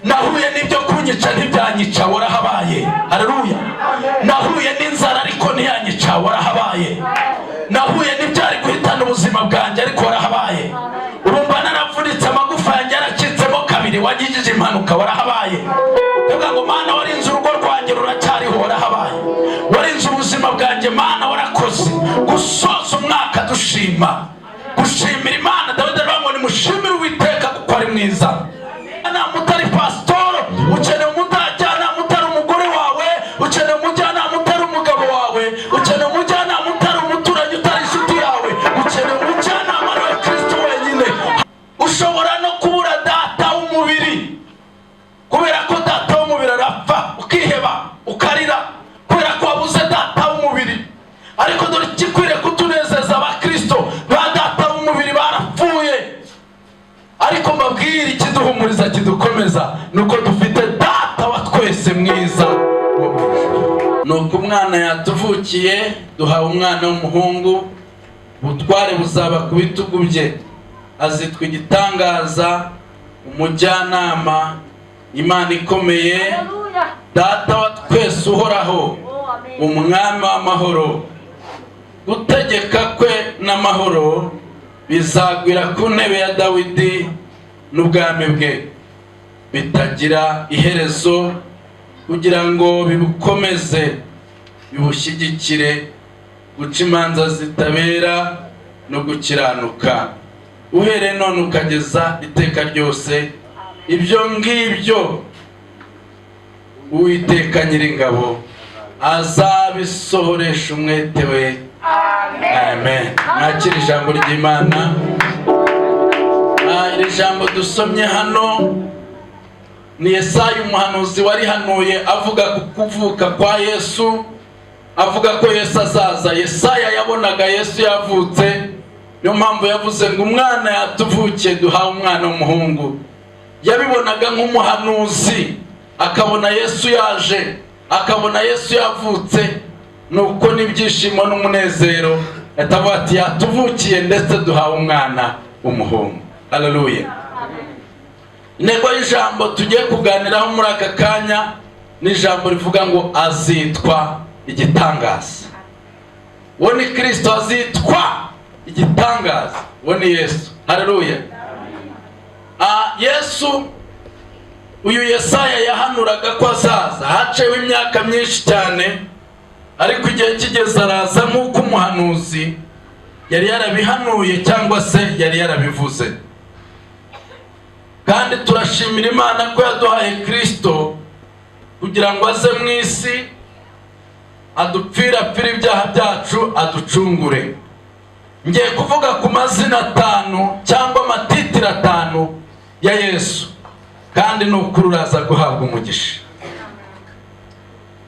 nahuye n'ibyo kunyica ntibyanyica, warahabaye. Haleluya. nahuye n'inzara ariko ntiyanyica, warahabaye. nahuye n'ibyari guhitana ubuzima bwanjye ariko warahabaye. urumva naravunitse amagufa yanjye yaracitsemo kabiri, wagijije impanuka, warahabaye. ndavuga ngo Mana warinze urugo rwanjye ruracyariho, warahabaye. warinze ubuzima bwanjye Mana, warakoze. gusoza umwaka dushima, gushimira Imana. Dawidi aravuga ngo nimushimire Uwiteka kuko ari mwiza. Mutari pasitoro ukeneye umujyanama utari umugore wawe, ukeneye umujyanama utari umugabo wawe, ukeneye umujyanama utari umuturanyi utari inshuti yawe, ukeneye umujyanama wa Kristo wenyine. ushobora no kubura data w'umubiri, kubera ko data w'umubiri arapfa, ukiheba ukarira kubera ko wabuze data w'umubiri. ariko dore ikikwiriye kutunezeza abakristo, ba data w'umubiri barapfuye. ariko mbabwire ikiduhumuriza kidukomeza nuko dufite data wa twese mwiza. nuko umwana yatuvukiye, duhawe umwana w'umuhungu, ubutware buzaba ku bitugu bye. azitwa igitangaza, umujyanama, Imana ikomeye, data wa twese uhoraho, umwami w'amahoro. gutegeka kwe n'amahoro bizagwira ku ntebe ya Dawidi n'ubwami bwe bitagira iherezo, kugira ngo bibukomeze bibushyigikire guca imanza zitabera no gukiranuka, uhereye none ukageza iteka ryose. ibyo ngibyo Uwiteka Nyiringabo azabisohoresha umwete we. Amen. Mwakira ijambo ry'Imana. iri jambo dusomye hano ni Yesaya umuhanuzi wari hanuye avuga ku kuvuka kwa Yesu, avuga ko Yesu azaza. Yesaya yabonaga Yesu yavutse, niyo mpamvu yavuze ngo umwana yatuvukiye, duhawe umwana w'umuhungu. yabibonaga nk'umuhanuzi, akabona Yesu yaje, akabona Yesu yavutse, nuko n'ibyishimo n'umunezero atavuga ati yatuvukiye ndetse duhawe umwana w'umuhungu. Haleluya. intego y'ijambo tugiye kuganiraho muri aka kanya ni ijambo rivuga ngo azitwa igitangaza. uwo ni Kristo, azitwa igitangaza. uwo ni Yesu. Haleluya. Yesu uyu Yesaya yahanuraga ko azaza. haceho imyaka myinshi cyane, ariko igihe kigeze araza nk'uko umuhanuzi yari yarabihanuye cyangwa se yari yarabivuze. kandi turashimira Imana ko yaduhaye Kristo kugira ngo aze mu isi adupfira ibyaha byacu, aducungure. ngiye kuvuga ku mazina 5 cyangwa amatitiro 5 ya Yesu, kandi n'ukuri uraza guhabwa umugisha.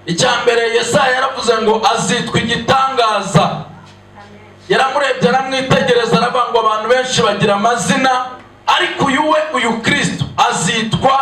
icyambere, Yesaya yaravuze ngo azitwa igitangaza. yaramurebye aramwitegereza, aravuga ngo abantu benshi bagira amazina, ariko uyu Kristo azitwa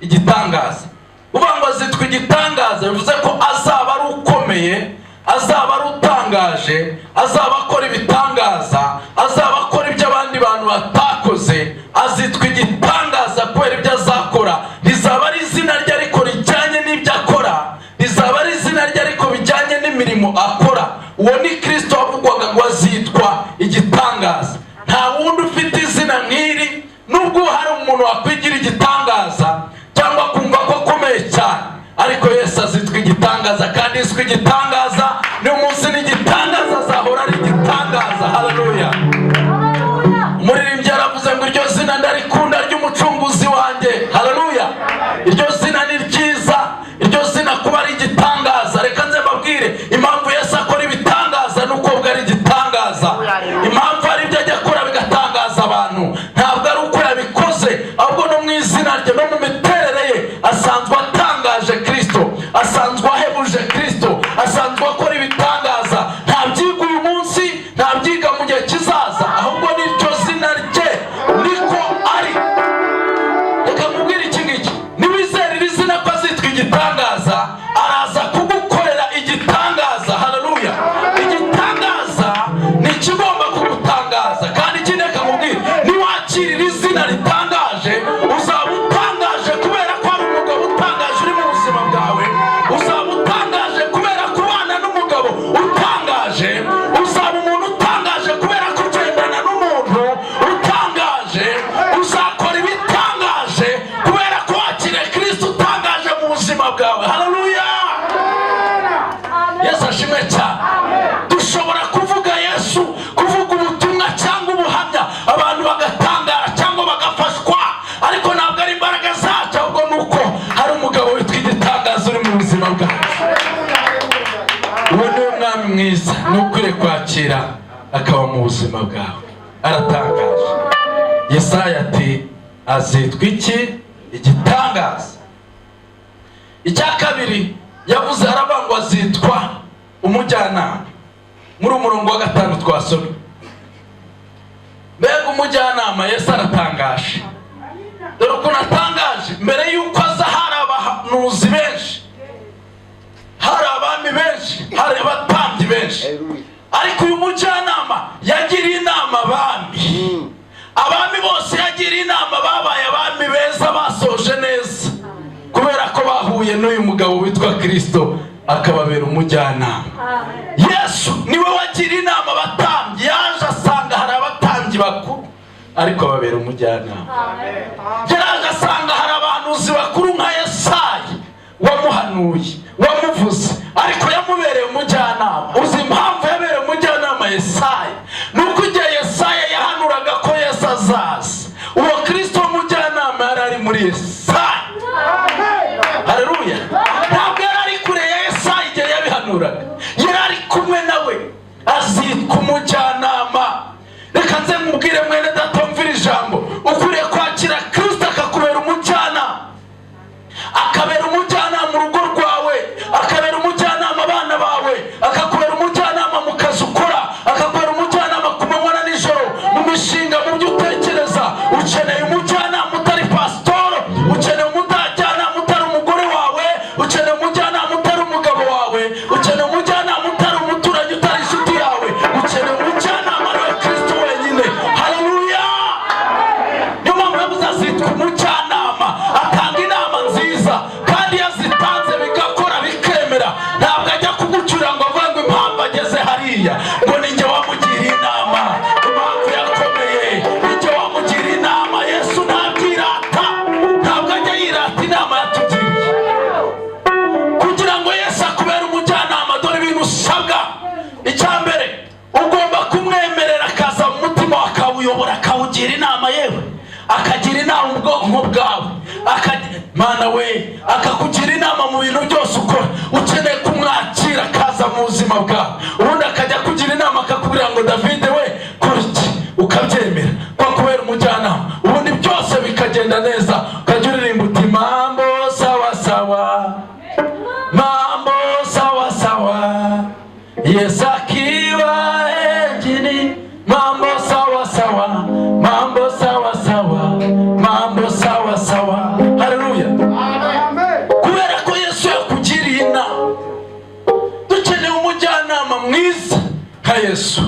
igitangaza. uvuga ngo azitwa igitangaza bivuze ko azaba ari ukomeye, azaba ari utangaje, azaba akora ibitangaza, azaba akora ibyo abandi bantu batakoze. azitwa igitangaza kubera ibyo azakora. rizaba ari izina rye ariko rijyanye n'ibyo akora, rizaba ari izina rye ariko bijyanye n'imirimo akora. uwo ni Kristo wavugwaga ngo azitwa igitangaza. nta wundi ufite izina nk'iri, nubwo hari umuntu wakwigira igitangaza cyangwa kumva ko akomeye cyane, ariko Yesu azitwa igitangaza. kandi yiswe igitangaza niyo munsi n'igitangaza azahora ari igitangaza. Haleluya. umuririmbyi yaravuze ngo iryo zina ndarikunda ry'umucunguzi wanjye. Haleluya. iryo zina ni ryiza, iryo zina kuba ari igitangaza. reka nze mbabwire impamvu Yesu akora ibitangaza nuko ubwo ari igitangaza. impamvu ari ibyo ajya akora bigatangaza abantu, ntabwo ari uko yabikoze, ahubwo no mu izina rye no mu miterere ye asanzwe atangaje Kristo, asanzwe ahebuje Kristo, asanzwe akora ibitangaza. ntabyiga uyu munsi, ntabyiga mu gihe kizaza, ahubwo n'iryo zina rye niko ari. reka mubwire iki ngiki, niwizera iri zina ko azitwa igitangaza, araza kugukorera igitangaza. Haleluya. igitangaza ni ikigomba kugutangaza. mwiza n'ukwiriye kwakira akaba mu buzima bwawe. Aratangaje. Yesaya ati azitwa iki? Igitangaza. Icya kabiri yavuze aravuga ngo azitwa umujyanama. Muri umurongo wa 5 twasomye. Mbega umujyanama Yesu aratangaje. Dore ukuntu atangaje. Mbere yuko aza hari abahanuzi benshi, hari abami benshi, hari abatambyi benshi, ariko uyu mujyanama yagiriye inama abami. Abami bose yagiriye inama babaye abami beza, basoje neza, kubera ko bahuye n'uyu mugabo witwa Kristo akababera umujyanama. Yesu niwe wagiriye inama abatambyi. Yaje asanga hari abatambyi bakuru, ariko ababera umujyanama. Yaje asanga hari abahanuzi bakuru nka Yesaya wamuhanuye, wamuvuze, ariko yamubereye umujyanama. Uzi impamvu yabereye umujyanama Yesaya? Nuko igihe Yesaya yahanuraga ko Yesu azaza, uwo Kristo umujyanama yari ari muri Yesaya. Haleluya. Ntabwo yari ari kure ya Yesaya igihe yabihanuraga, yari ari kumwe nawe. Azitwa umujyanama. Reka nze mubwire mwene data mvira ijambo, ukwiriye kwakira Kristo akakubera umujyanama. Akabera umujyanama mu rugo rwawe, akabera umujyanama abana bawe, akakubera umujyanama mu kazi ukora, akakubera umujyanama ku manywa na nijoro, mu mishinga, mu byo utekereza. Ukeneye umujyanama utari pasitoro, ukeneye umujyanama utari umugore wawe, ukeneye umujyanama utari umugabo wawe, ukeneye umujyanama utari umuturanyi, utari inshuti yawe, ukeneye umujyanama wa Kristo wenyine. Haleluya. Niyo mpamvu yavuze azitwa umujyanama. Atanga inama nziza, kandi yazitanze bigakora bikemera. Ntabwo ajya kugucura ngo avuga ngo impamvu ageze hariya ngo ninjye wamugiriye inama, impamvu yakomeye ninjye wamugiriye inama. Yesu ntabyirata, ntabwo ajya yirata inama yatugiriye. Kugira ngo Yesu akubere umujyanama, dore ibintu usabwa. Icya mbere, ugomba kumwemerera akaza mu mutima wawe, akawuyobora, akawugira inama, yewe akagira inama mu bwonko bwawe, Mana we akakugira inama mu bintu byose ukora. Ukeneye kumwakira akaza mu buzima bwawe, ubundi akajya kugira inama, akakubwira ngo David we kora iki, ukabyemera ko kubera umujyanama, ubundi byose bikagenda neza. Ukajya uririmba uti mambo sawa sawa, mambo sawa sawa, Yesu akiwa ejini, mambo sawa sawa, mambo sawa sawa, mambo sawa sawa. Haleluya. Kubera ko Yesu yakugiriye inama, dukeneye umujyanama mwiza nka Yesu.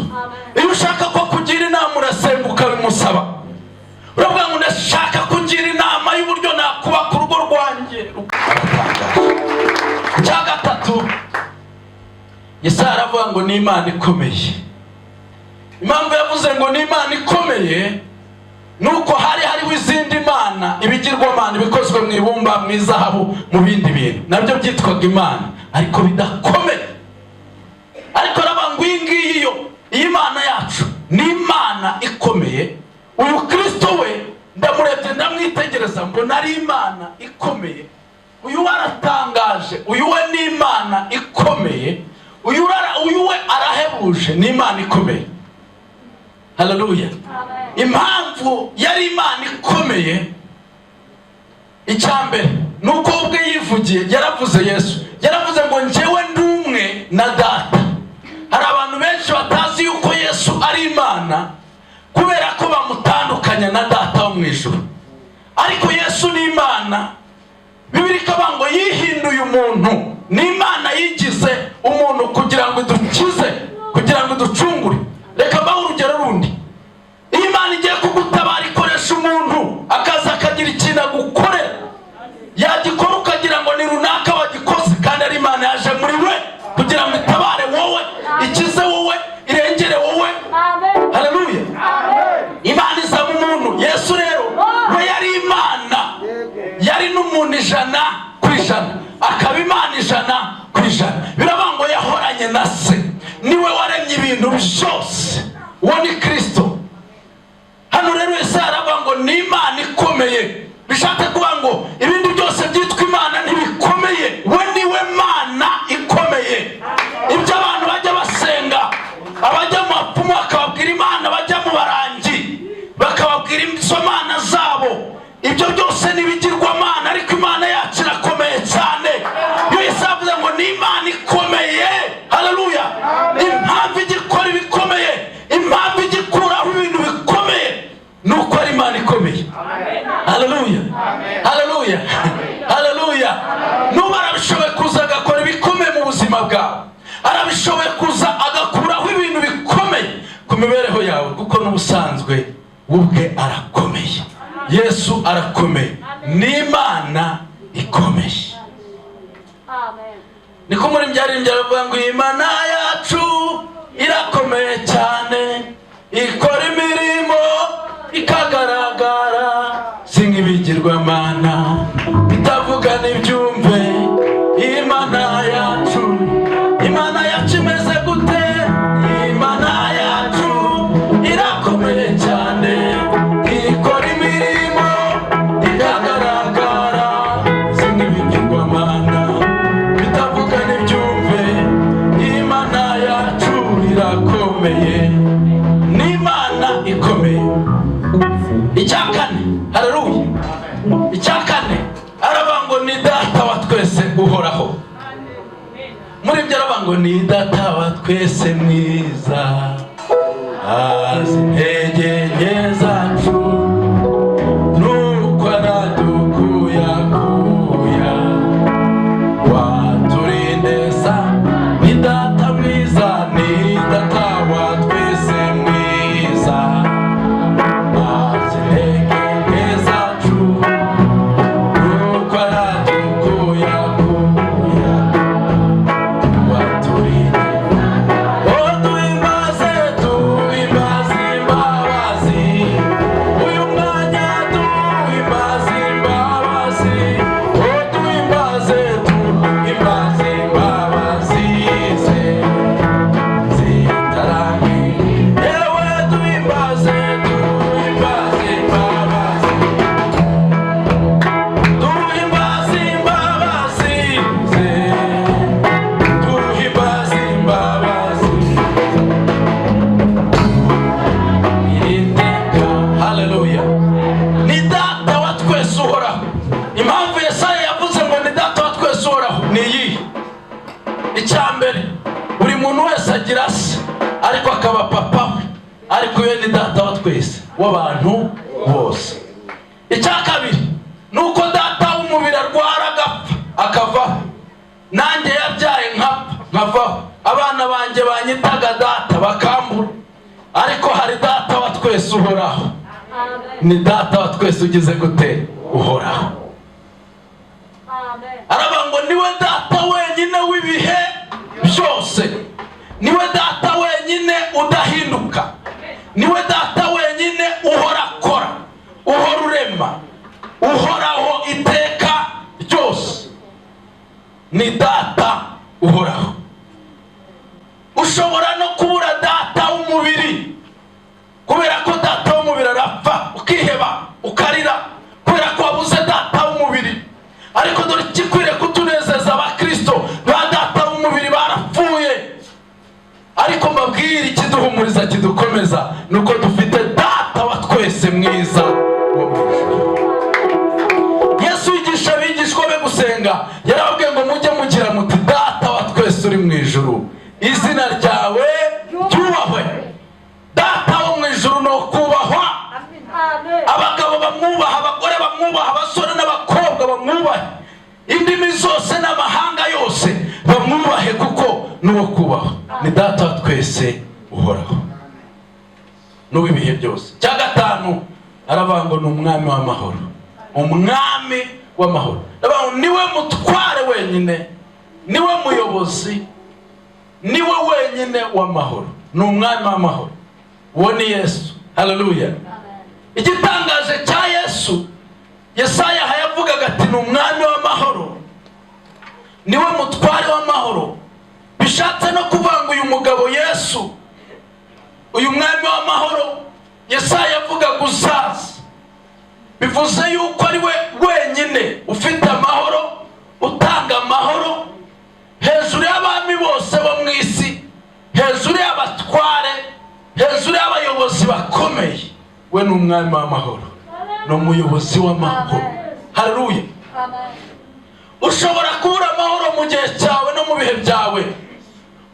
Iyo ushaka ko kugira inama urasenga ukabimusaba, uravuga ngo ndashaka kugira inama y'uburyo nakubaka urugo rwanjye. Cya gatatu, Yesaya aravuga ngo ni Imana ikomeye. Impamvu yavuze ngo ni Imana ikomeye nuko hari hariho izindi mana, ibigirwamana bikozwe mu ibumba, mu izahabu, mu bindi bintu, nabyo byitwaga imana ariko bidakomeye. Ariko aravuga ngo iyi ngiyi yo, iyi Mana yacu ni Imana ikomeye. Uyu Kristo we ndamurebye ndamwitegereza, mbona ari Imana ikomeye. Uyu aratangaje, uyu we ni Imana ikomeye, uyu we arahebuje, ni Imana ikomeye. Haleluya. Impamvu yari Imana ikomeye, icyambere nuko ubwe yivugiye, yaravuze Yesu, yaravuze ngo njyewe ndumwe na Data. Hari abantu benshi batazi yuko Yesu ari Imana kubera ko bamutandukanya na Data wo mu ijuru. Ariko Yesu ni Imana. Bibiri ikavuga ngo yihinduye umuntu, ni Imana yigize umuntu kugira ngo idukize, kugira ngo iducungure. Reka mbaho urugero rundi. Iyo Imana igiye kugutabara ikoresha umuntu, akaza akagira ikintu agukorera, yagikora ukagira ngo ni runaka wagikoze, kandi ari Imana yaje muri we kugira ngo itabare wowe, ikize wowe, irengere wowe. Haleluya. Imana iza mu muntu. Yesu rero we yari Imana, yari n'umuntu 100%, akaba Imana 100%. Biravuga ngo yahoranye na Se, niwe waremye ibintu byose. Uwo ni Kristo. Hano rero Yesaya aravuga ngo ni Imana ikomeye. Bishaka kuvuga ngo ibindi byose byitwa Imana ntibikomeye, we niwe Mana ikomeye. Ibyo abantu bajya basenga mibereho yawe, kuko n'ubusanzwe ubwe arakomeye. Yesu arakomeye, n'Imana ikomeye. Niko muri byarimbye aravuga ngo Imana yacu irakomeye cyane, ikora imirimo ikagaragara, si nk'ibigirwamana itavuga n'ibyumve. Imana yacu imeze gute? Imana yacu irakomeye cyane, ikora imirimo ikagaragara, si nk'ibigirwamana itavuga n'ibyumve. Imana yacu irakomeye, n'Imana ikomeye. Icya kane, haleluya, icya kane aravuga ngo ni data wa twese uhoraho. Muri byo aravuga ngo ni data wa twese mwiza, azi intege nke zacu, nuko aradukuyakuya, waturindesa. Ni data mwiza, ni data wa twese mwiza, azi intege nke zacu, nuko aradukuyakuya, waturindesa. Oh, duhimbaze imbabazi, uyu mwanya duhimbaze imbabazi. Oh, duhimbaze imbabazi ze zitarangiye. Yewe duhimbaze imbabazi, duhimbaze imbabazi ze, duhimbaze imbabazi iteka. Haleluya, ni data wa twese uhoraho. Impamvu Yesaya yavuze ngo ni data wa twese uhoraho ni iyi: icya mbere, buri muntu wese agira se ariko akaba papa we, ariko we ni data wa twese w'abantu bose. Icya kabiri ni uko data w'umubiri arwara agapfa akavaho, nanjye yabyaye nkavaho, abana banjye banyitaga data bakambura, ariko hari data wa twese uhoraho. Ni data wa twese ugize gute? Uhoraho. Aravuga ngo niwe data wenyine w'ibihe byose, niwe data wenyine udahinduka, niwe data wenyine uhora akora, uhora urema, uhoraho iteka ryose. Ni data uhoraho. Ushobora no kubura data w'umubiri, kubera ko data w'umubiri arapfa, ukiheba ukarira kubera ko wabuze data w'umubiri. Ariko dore ikikwiriye kutunezeza abakristo ba data w'umubiri barapfuye. Ariko mbabwira ikiduhumuriza kidukomeza, nuko dufite data wa twese mwiza wo mu ijuru. Yesu yigisha abigishwa be gusenga, yarababwiye ngo mujye mugira muti data wa twese uri mu ijuru, izina ryawe ryubahwe. Data wo mu ijuru no kubahwa, abagabo bamwubaha, abagore bamwubaha, abasore n'abakobwa bamwubahe, indimi zose n'amahanga yose bamwubahe, kuko nuwo kubahwa. Ni data wa twese uhoraho n'uw'ibihe byose. Cya gatanu aravuga ngo ni umwami w'amahoro, umwami w'amahoro. Aravuga ngo niwe mutware wenyine, niwe muyobozi, niwe wenyine w'amahoro, ni umwami w'amahoro. Uwo ni Yesu. Haleluya. Igitangaje cya Yesu, Yesaya yavugaga ati ni umwami w'amahoro, niwe mutware w'amahoro. Bishatse no kuvuga ngo uyu mugabo Yesu, uyu mwami w'amahoro Yesaya yavugaga uzaza, bivuze yuko ari we wenyine ufite amahoro, utanga amahoro hejuru y'abami bose bo mu isi, hejuru y'abatware, hejuru y'abayobozi bakomeye. We ni umwami w'amahoro, ni umuyobozi w'amahoro. Haleluya. Ushobora kubura amahoro mu gihe cyawe no mu bihe byawe,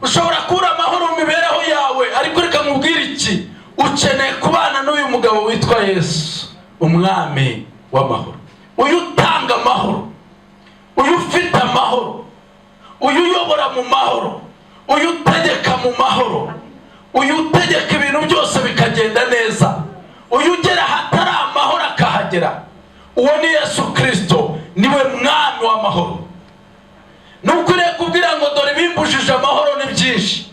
ushobora kubura amahoro mu mibereho yawe, ariko reka mubwire iki: ukeneye kubana n'uyu mugabo witwa Yesu, umwami w'amahoro, uyu utanga amahoro, uyu ufite amahoro, uyu uyobora mu mahoro, uyu utegeka mu mahoro, uyu utegeka ibintu byose bikagenda neza, uyu ugera hatari amahoro akahagera, uwo ni Yesu Kristo, niwe mwami w'amahoro. Nukwiriye kubwira ngo dore bimbujije amahoro ni byinshi,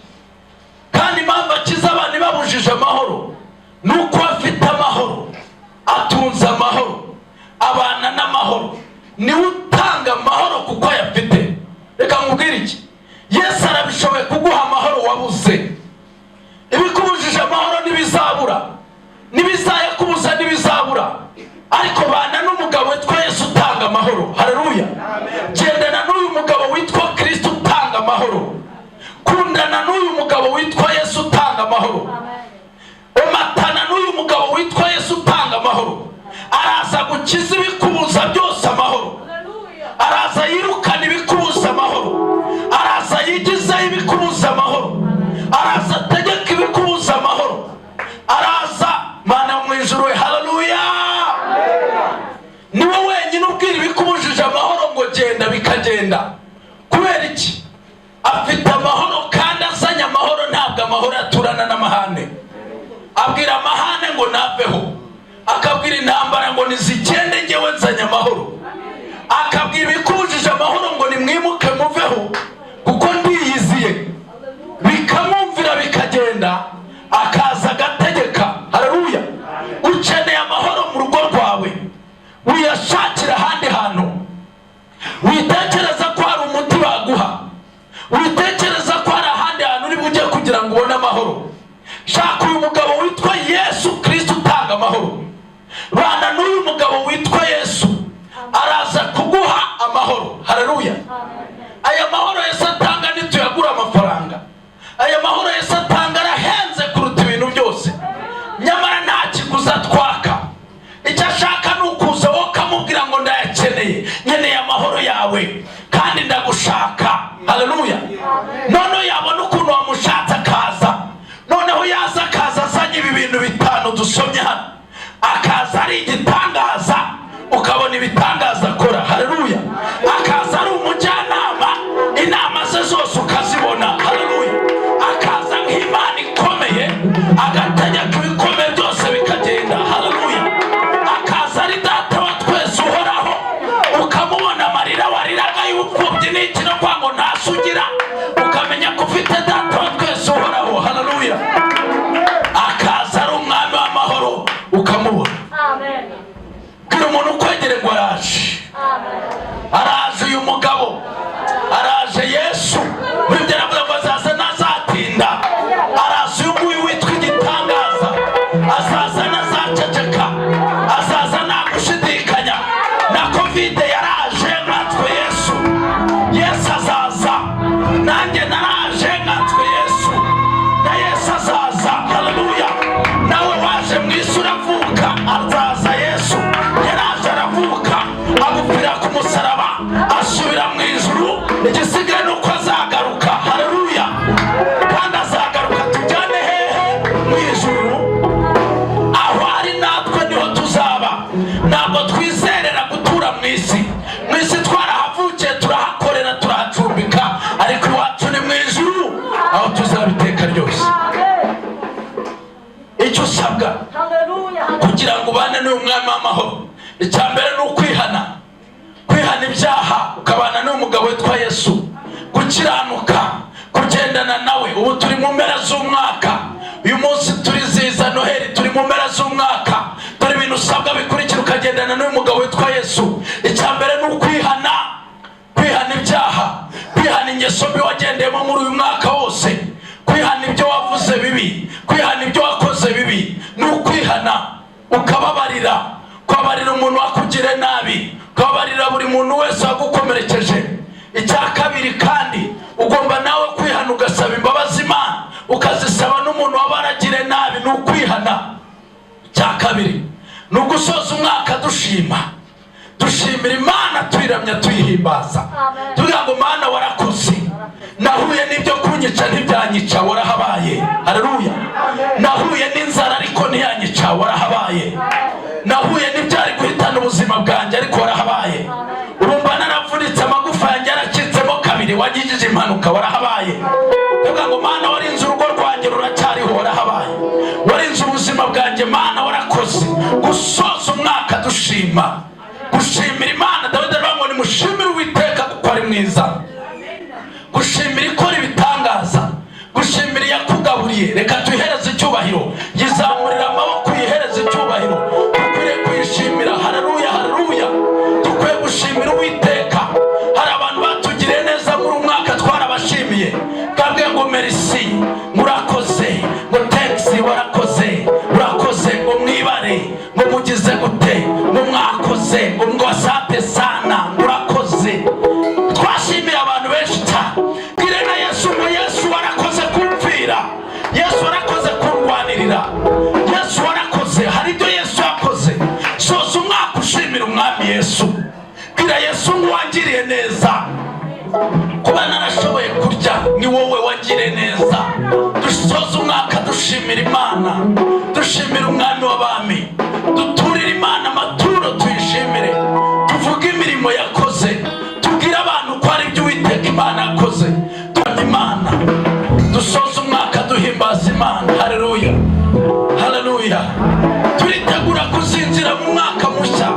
kandi impamvu akiza abantu babujije amahoro nuko afite amahoro, atunze amahoro, abana n'amahoro, niwe utanga amahoro kuko ayafite. Reka nkubwire iki, Yesu arabishoboye kuguha amahoro wabuze. Ibikubujije amahoro ntibizabura, n'ibizayakubuza ntibizabura, ariko bana n'umugabo witwa Yesu utanga amahoro. Haleluya. Gendana n'uyu mugabo witwa Kristo utanga amahoro, kundana n'uyu mugabo witwa Yesu utanga amahoro, umatana n'uyu mugabo witwa Yesu utanga amahoro. Araza gukiza ibikubuza byose amahoro, araza yirukana ibikubuza amahoro, araza yigizaho ibikubuza amahoro, araza ategeka ibikubuza amahoro, araza Mana mu ijuru. Haleluya. Niwe wenyine ubwira ibikubujije amahoro ngo genda bikagenda. Kubera iki? Afite amahoro, kandi azanye amahoro. Ntabwo amahoro yaturana n'amahane. Abwira amahane ngo naveho, akabwira intambara ngo nizigende, ngewe nzanye amahoro. Akabwira ibikubujije amahoro ngo nimwimuke muveho kuko ndiyiziye, bikamumvira bikagenda, akaza agategeka. Haleluya. Ukeneye amahoro mu rugo rwawe, wiyashakira ahandi hantu. Witekereza ko hari umuti baguha, witekereza ko hari ahandi hantu uri bujye kugira ngo ubone amahoro. Shaka uyu mugabo witwa Yesu Kristo utanga amahoro. Bana n'uyu mugabo witwa Yesu, araza kuguha amahoro. Haleluya. Aya mahoro Yesu atanga ntituyagura amafaranga. Aya mahoro Yesu atanga arahenze kuruta ibintu byose, nyamara nta kiguzi atwaka. Icyo ashaka ni ukuza wowe ukamubwira ngo ndayakeneye, nkeneye amahoro yawe kandi ndagushaka. Haleluya. Noneho yabona ukuntu wamushatse akaza, noneho yaza akaza azanye ibi bintu bitanu dusomye hano, akaza ari igitangaza, ukabona ibitangaza akora. Haleluya. Akaza ari umujyanama, inama ze zose ukazibona. Haleluya. Akaza nk'Imana ikomeye, agategeka ibikomeye byose bikagenda. Haleluya. Akaza ari data wa twese uhoraho, ukamubona amarira wariraga y'ubupfubyi n'iki no kwa ngo ntasugira, ukamenya ko ufite data wa twese uhoraho. Haleluya. Akaza ari umwami w'amahoro, ukamubona. Amen. Bwira umuntu ukwegere ngo araje. Araje uyu mugabo, araje Yesu. Bibyo aravuga ngo azaza ntazatinda. Araje uyu nguyu witwa igitangaza, azaza ntazaceceka, azaza nta gushidikanya. Na Covid yaraje nkatwe Yesu. Yesu azaza, nanjye naraje nkatwe Yesu, na Yesu azaza. Haleluya. Nawe waje mu isi uravuka, azaza Yesu. Yaraje aravuka, agupfira ku musaraba, asubira mu ijuru. Igisigaye ni uko azagaruka. Haleluya. Kandi azagaruka tujyane hehe? Mu ijuru. Aho ari natwe niho tuzaba. Ntabwo twizerera gutura mu isi. Mu isi twarahavukiye, turahakorera, turahacumbika, ariko iwacu ni mu ijuru, aho tuzaba iteka ryose. Icyo usabwa kugira ngo ubane n'uyu mwami w'amahoro, icya mbere ni ukwihana. Kwihana ibyaha, ukabana n'umugabo witwa Yesu, gukiranuka, kugendana nawe. Ubu turi mu mpera z'umwaka, uyu munsi turizihiza Noheli, turi mu mpera z'umwaka. Dore ibintu usabwa bikurikira ukagendana n'uyu mugabo witwa Yesu. Icya mbere ni ukwihana, kwihana ibyaha, kwihana ingeso mbi wagendeyemo muri uyu mwaka wose, kwihana ibyo wavuze bibi, kwihana ibyo wakoze bibi. Ni ukwihana, ukababarira, ukababarira umuntu wakugiriye nabi, ukababarira buri muntu wese wagukomerekeje. Icya kabiri kandi, ugomba nawe kwihana, ugasaba imbabazi Imana, ukazisaba n'umuntu wabaragire nabi. Ni ukwihana. Icya kabiri ni ugusoza umwaka dushimira Imana, tuyiramya, tuyihimbaza, tuvuga ngo Mana warakoze. Nahuye n'ibyo kunyica ntibyanyica, warahabaye. Haleluya. Nahuye n'inzara ariko ntiyanyica, warahabaye. Nahuye n'ibyari guhitana ubuzima bwanjye ariko warahabaye. Urumva naravunitse, amagufa yanjye yaracitsemo kabiri, wagijije impanuka, warahabaye. Tuvuga ngo Mana warinze urugo rwanjye ruracyariho, ubuzima bwanjye Mana warakoze gusoza umwaka dushima gushimira Imana. Dawidi aravuga ngo nimushimire Uwiteka kuko ari mwiza, gushimira ikora ibitangaza, gushimira yakugaburiye. Reka tuyihereze icyubahiro, yizamurira amaboko yihereze icyubahiro. Dukwiriye kuyishimira. Haleluya, haleluya. Dukwiye gushimira Uwiteka. Hari abantu batugiriye neza muri umwaka twarabashimiye, kabwiye ngo merci, murakoze, ngo thanks, warakoze, urakoze, ngo mwibare, ngo mugize gute, ngo mwakoze, ngo asante sana, urakoze. Twashimira abantu benshi cyane. Bwire na Yesu ngo Yesu warakoze kumvira, Yesu warakoze kurwanirira, Yesu warakoze. Hari ibyo Yesu yakoze. Soza umwaka ushimira umwami Yesu. Bwira Yesu ngo wangiriye neza, kuba narashoboye kurya ni wowe wagiriye neza. Dusoza umwaka dushimira Imana, dushimira umwami w'abami, duturire Imana amaturo tuyishimire, tuvuge imirimo yakoze, tubwire abantu ko hari ibyo Uwiteka Imana yakoze. Turamya Imana, dusoza umwaka duhimbaza Imana. Haleluya, haleluya. Turitegura kuzinjira mu mwaka mushya.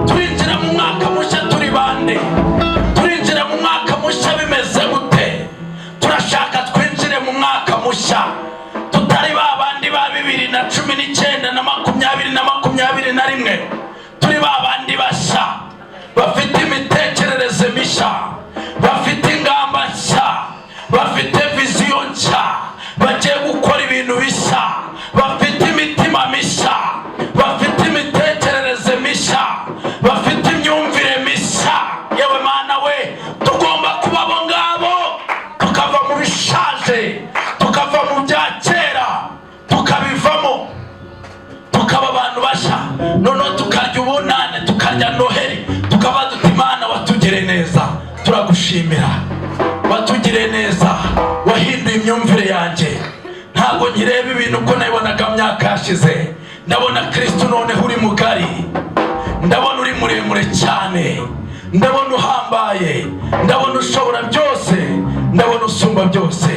Turinjira mu mwaka mushya turi bande? Turinjira mu mwaka mushya bimeze gute? Turashaka twinjire mu mwaka mushya tutari babandi ba 2019 na 2021. Turi babandi bashya bafite imitekerereze mishya, bafite ingamba nshya, bafite viziyo nshya, bagiye gukora ibintu bishya, bafite imitima mishya, bafite imitekerereze mishya, bafite imyumvire mishya. Yewe Mana we, tugomba kuba abo ngabo, tukava mu bishaje, tukava mu bya kera, tukabivamo, tukaba abantu bashya. Noneho tukarya ubunane, tukarya Noheli, tukaba duti Imana watugire neza, turagushimira, watugire neza, wahinduye imyumvire yanjye. Ntabwo nkireba ibintu uko nabibonaga myaka yashize. Ndabona Kristo noneho uri mugari, ndabona uri muremure cyane, ndabona uhambaye, ndabona ushobora byose, ndabona usumba byose.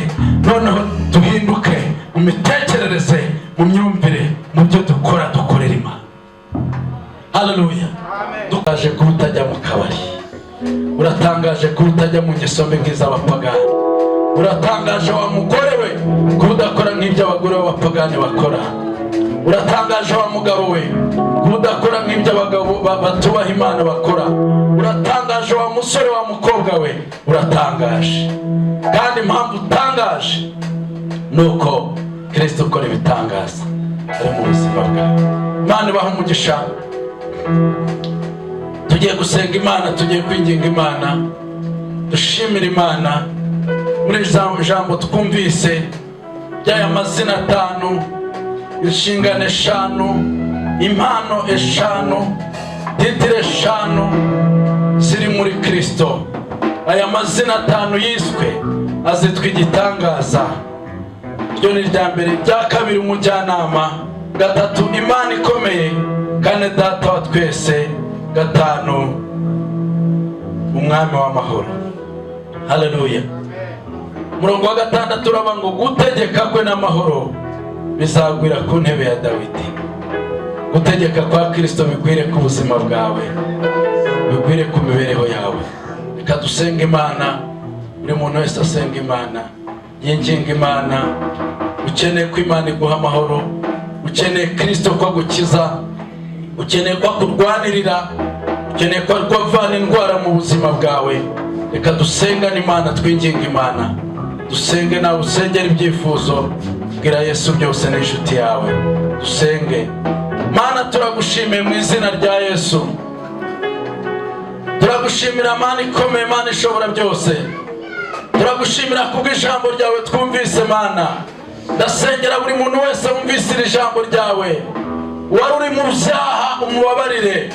Noneho duhinduke mu mitekerereze, mu myumvire, mu byo dukora dukorera Imana. Haleluya. Dukaje kuba utajya mu kabari, uratangaje kuba utajya mu ngeso mbi nk'iz'abapagani, uratangaje wa mugore we kuba udakora nk'ibyo abagore b'abapagani bakora, uratangaje wa mugabo we kuba udakora nk'ibyo abagabo batubaha Imana bakora, uratangaje wa musore wa mukobwa we, uratangaje. Kandi impamvu utangaje nuko Kristo ukora ibitangaza ari mu buzima bwawe. Imana ibaha umugisha. Tugiye gusenga Imana, tugiye kwinginga Imana, dushimira Imana muri jambo twumvise by'aya mazina 5, inshingano 5, impano 5, titire 5 ziri muri Kristo. Aya mazina 5 yiswe azitwa igitangaza. Ryo ni rya mbere. Rya kabiri umujyanama. Gatatu Imana ikomeye. Kane Data wa twese. Gatanu umwami w'amahoro. Haleluya. Murongo wa 6 uraba ngo gutegeka kwe n'amahoro bizagwira ku ntebe ya Dawidi. Gutegeka kwa Kristo bigwire ku buzima bwawe, bigwire ku mibereho yawe. Reka dusenge Imana. Buri muntu wese asenga Imana, yinginga Imana. Ukeneye ko Imana iguha amahoro, ukeneye Kristo ko gukiza, ukeneye ko kurwanirira, ukeneye ko kwavana indwara mu buzima bwawe. Reka dusengane Imana, twinginga Imana. Dusenge nawe usengera ibyifuzo. Bwira Yesu byose n'inshuti yawe. Dusenge. Mana turagushimiye mu izina rya Yesu. Turagushimira Mana ikomeye, Mana ishobora byose. Turagushimira kubw'ijambo ryawe twumvise Mana. Ndasengera buri muntu wese wumvise iri jambo ryawe, wari uri mu byaha umubabarire.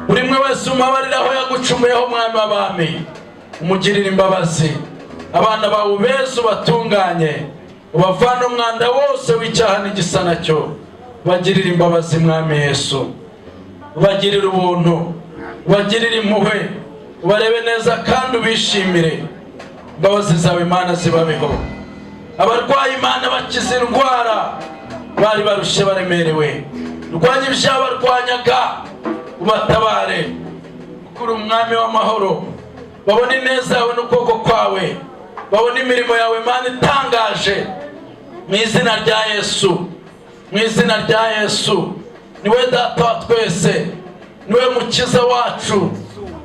Buri umwe wese umubabarire aho yagucumuyeho Mwami w'abami. Umugirire imbabazi. Abana bawe beza ubatunganye, ubavana umwanda wose w'icyaha n'igisa nacyo. Ubagirire imbabazi Mwami Yesu, ubagirire ubuntu, ubagirire impuhwe, ubarebe neza kandi ubishimire. Imbabazi zawe Imana zibabeho. Abarwayi Imana bakize indwara, bari barushe baremerewe. Rwanya ibyabarwanyaga ubatabare, kuri umwami w'amahoro. Babona ineza yawe n'ukuboko kwawe, babona imirimo yawe Mana itangaje, mu izina rya Yesu, mu izina rya Yesu. Niwe data wa twese, niwe mukiza wacu,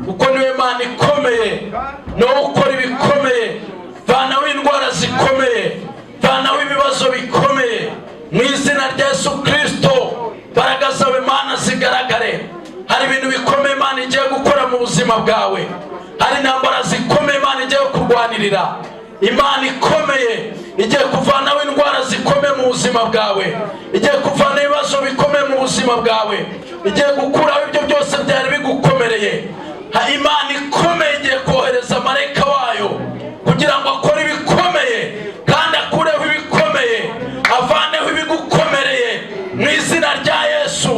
kuko niwe Mana ikomeye, niwe ukora ibikomeye. Vanaho indwara zikomeye, vanaho ibibazo bikomeye, mu izina rya Yesu Kristo. Imbaraga zawe Mana zigaragare. Hari ibintu bikomeye Mana igiye gukora mu buzima bwawe, hari intambara zikomeye Imana igiye kurwanirira. Imana ikomeye igiye kuvanaho indwara zikomeye mu buzima bwawe, igiye kuvanaho ibibazo bikomeye mu buzima bwawe, igiye gukuraho ibyo byose byari bigukomereye. Imana ikomeye igiye kohereza marayika wayo kugira ngo akore ibikomeye kandi akureho ibikomeye, avaneho ibigukomereye mu izina rya Yesu.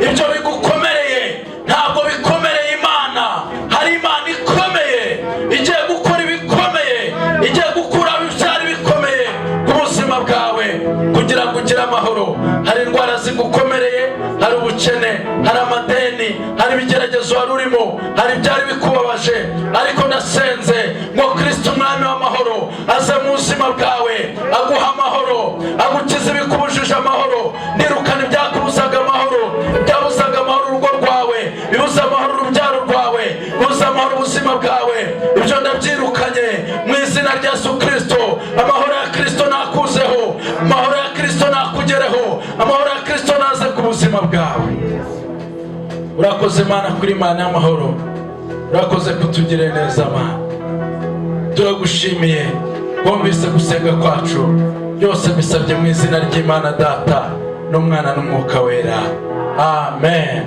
Ibyo bigukomereye ntabwo bikomereye Imana. Hari Imana ikomeye igiye gukora ibikomeye, igiye gukuraho ibyari bikomeye ku buzima bwawe kugira ngo ugire amahoro. Hari indwara zigukomereye, hari ubukene, hari amadeni, hari ibigeragezo wari urimo, hari ibyari bikubabaje, ariko nasenze ngo Kristo umwami w'amahoro aze mu buzima bwawe, aguha amahoro, agukiza ibikubujije amahoro. Nirukana ibyakubuzaga amahoro, byabuzaga amahoro urugo rwawe, bibuza amahoro urubyaro rwawe, bibuza amahoro ubuzima bwawe. Ibyo ndabyirukanye mu izina rya Yesu Kristo. Amahoro ya Kristo nakuzeho, amahoro ya Kristo nakugereho, amahoro ya Kristo naze ku buzima bwawe. Urakoze Mana kuri Mana y'amahoro, urakoze kutugirira neza Mana. Turagushimiye wumvise gusenga kwacu, byose bisabye mu izina ry'Imana Data n'Umwana n'Umwuka Wera. Amen.